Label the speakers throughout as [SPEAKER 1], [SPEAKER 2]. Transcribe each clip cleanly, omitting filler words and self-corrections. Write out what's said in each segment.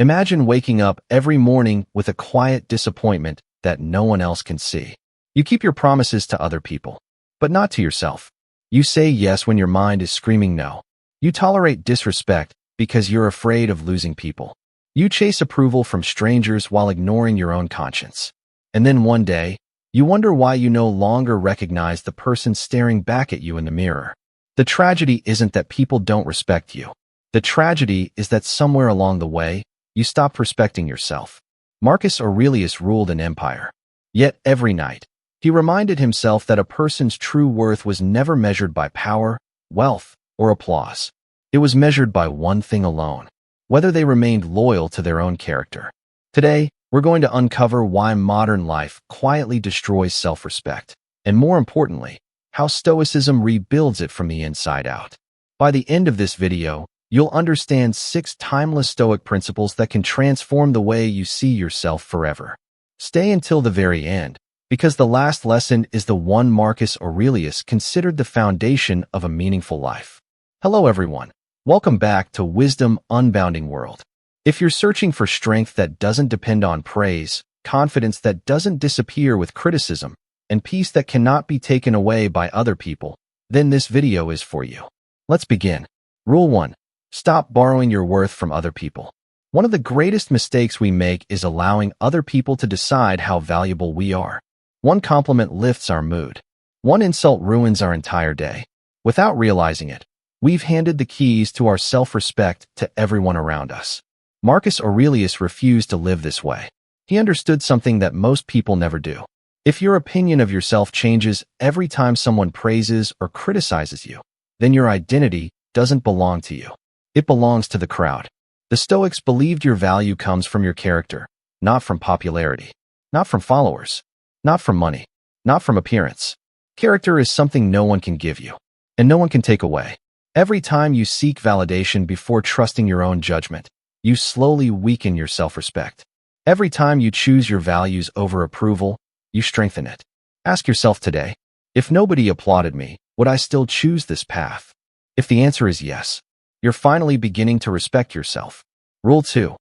[SPEAKER 1] Imagine waking up every morning with a quiet disappointment that no one else can see. You keep your promises to other people, but not to yourself. You say yes when your mind is screaming no. You tolerate disrespect because you're afraid of losing people. You chase approval from strangers while ignoring your own conscience. And then one day, you wonder why you no longer recognize the person staring back at you in the mirror. The tragedy isn't that people don't respect you. The tragedy is that somewhere along the way, you stopped respecting yourself. Marcus Aurelius ruled an empire. Yet every night, he reminded himself that a person's true worth was never measured by power, wealth, or applause. It was measured by one thing alone: whether they remained loyal to their own character. Today, we're going to uncover why modern life quietly destroys self-respect, and more importantly, how Stoicism rebuilds it from the inside out. By the end of this video, you'll understand 6 timeless Stoic principles that can transform the way you see yourself forever. Stay until the very end, because the last lesson is the one Marcus Aurelius considered the foundation of a meaningful life. Hello everyone. Welcome back to Wisdom Unbounding World. If you're searching for strength that doesn't depend on praise, confidence that doesn't disappear with criticism, and peace that cannot be taken away by other people, then this video is for you. Let's begin. Rule 1. Stop borrowing your worth from other people. One of the greatest mistakes we make is allowing other people to decide how valuable we are. One compliment lifts our mood. One insult ruins our entire day. Without realizing it, we've handed the keys to our self-respect to everyone around us. Marcus Aurelius refused to live this way. He understood something that most people never do. If your opinion of yourself changes every time someone praises or criticizes you, then your identity doesn't belong to you. It belongs to the crowd. The Stoics believed your value comes from your character, not from popularity, not from followers, not from money, not from appearance. Character is something no one can give you, and no one can take away. Every time you seek validation before trusting your own judgment, you slowly weaken your self-respect. Every time you choose your values over approval, you strengthen it. Ask yourself today, if nobody applauded me, would I still choose this path? If the answer is yes, you're finally beginning to respect yourself. Rule 2.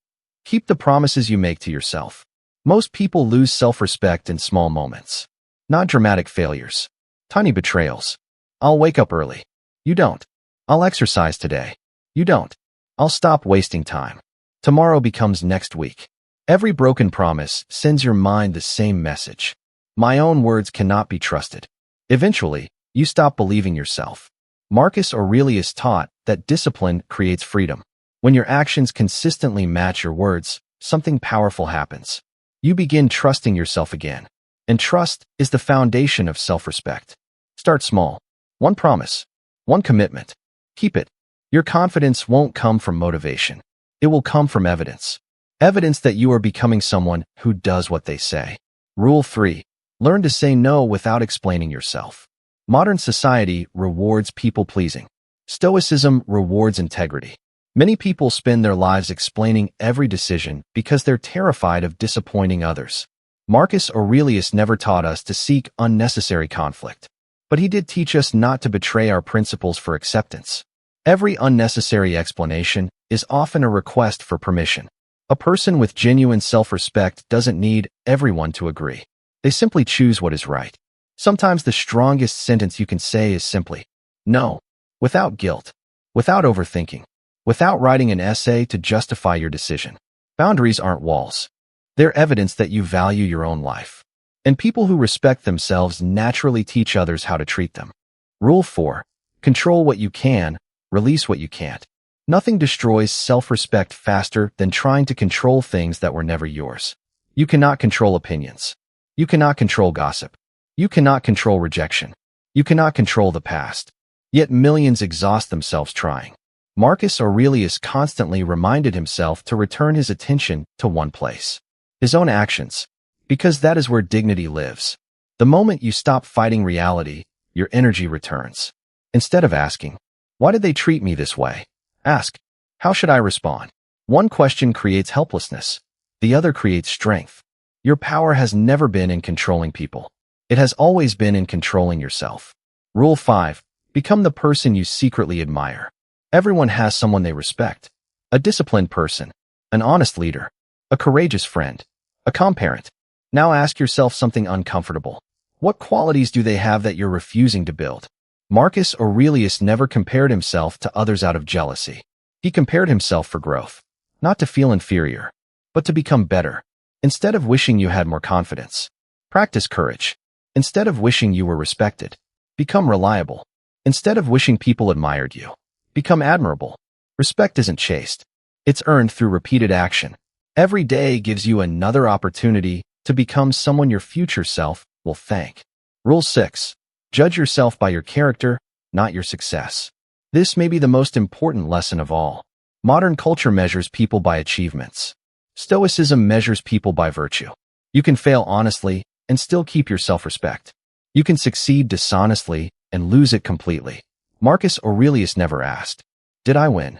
[SPEAKER 1] Keep the promises you make to yourself. Most people lose self-respect in small moments. Not dramatic failures. Tiny betrayals. I'll wake up early. You don't. I'll exercise today. You don't. I'll stop wasting time. Tomorrow becomes next week. Every broken promise sends your mind the same message. My own words cannot be trusted. Eventually, you stop believing yourself. Marcus Aurelius taught that discipline creates freedom. When your actions consistently match your words, something powerful happens. You begin trusting yourself again. And trust is the foundation of self-respect. Start small. One promise. One commitment. Keep it. Your confidence won't come from motivation. It will come from evidence. Evidence that you are becoming someone who does what they say. Rule 3. Learn to say no without explaining yourself. Modern society rewards people-pleasing. Stoicism rewards integrity. Many people spend their lives explaining every decision because they're terrified of disappointing others. Marcus Aurelius never taught us to seek unnecessary conflict, but he did teach us not to betray our principles for acceptance. Every unnecessary explanation is often a request for permission. A person with genuine self-respect doesn't need everyone to agree. They simply choose what is right. Sometimes the strongest sentence you can say is simply, no, without guilt, without overthinking, without writing an essay to justify your decision. Boundaries aren't walls. They're evidence that you value your own life. And people who respect themselves naturally teach others how to treat them. Rule 4. Control what you can, release what you can't. Nothing destroys self-respect faster than trying to control things that were never yours. You cannot control opinions. You cannot control gossip. You cannot control rejection. You cannot control the past. Yet millions exhaust themselves trying. Marcus Aurelius constantly reminded himself to return his attention to one place: his own actions, because that is where dignity lives. The moment you stop fighting reality, your energy returns. Instead of asking, why did they treat me this way? Ask, how should I respond? One question creates helplessness. The other creates strength. Your power has never been in controlling people. It has always been in controlling yourself. Rule 5. Become the person you secretly admire. Everyone has someone they respect. A disciplined person, an honest leader, a courageous friend, a calm parent. Now ask yourself something uncomfortable. What qualities do they have that you're refusing to build? Marcus Aurelius never compared himself to others out of jealousy. He compared himself for growth, not to feel inferior, but to become better. Instead of wishing you had more confidence, practice courage. Instead of wishing you were respected, become reliable. Instead of wishing people admired you, become admirable. Respect isn't chased. It's earned through repeated action. Every day gives you another opportunity to become someone your future self will thank. Rule 6. Judge yourself by your character, not your success. This may be the most important lesson of all. Modern culture measures people by achievements. Stoicism measures people by virtue. You can fail honestly and still keep your self-respect. You can succeed dishonestly and lose it completely. Marcus Aurelius never asked, "Did I win?"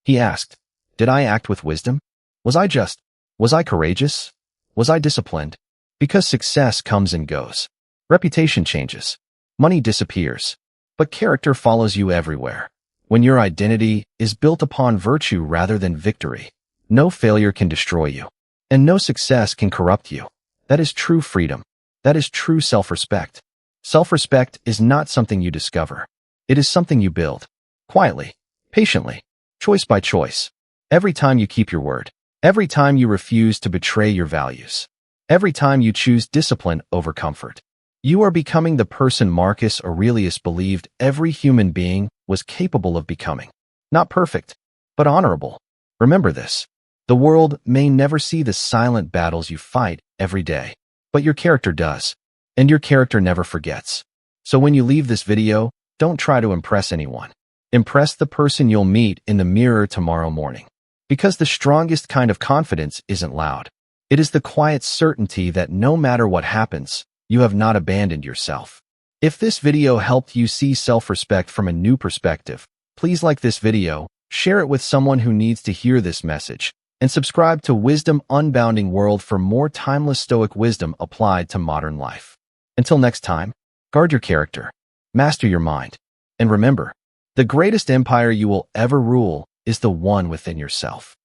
[SPEAKER 1] He asked, "Did I act with wisdom? Was I just? Was I courageous? Was I disciplined?" Because success comes and goes. Reputation changes. Money disappears. But character follows you everywhere. When your identity is built upon virtue rather than victory, no failure can destroy you, and no success can corrupt you. That is true freedom. That is true self-respect. Self-respect is not something you discover. It is something you build. Quietly, patiently, choice by choice. Every time you keep your word. Every time you refuse to betray your values. Every time you choose discipline over comfort. You are becoming the person Marcus Aurelius believed every human being was capable of becoming. Not perfect, but honorable. Remember this. The world may never see the silent battles you fight every day, but your character does, and your character never forgets. So when you leave this video, don't try to impress anyone. Impress the person you'll meet in the mirror tomorrow morning. Because the strongest kind of confidence isn't loud. It is the quiet certainty that no matter what happens, you have not abandoned yourself. If this video helped you see self-respect from a new perspective, please like this video, share it with someone who needs to hear this message, and subscribe to Wisdom Unbounding World for more timeless Stoic wisdom applied to modern life. Until next time, guard your character, master your mind, and remember, the greatest empire you will ever rule is the one within yourself.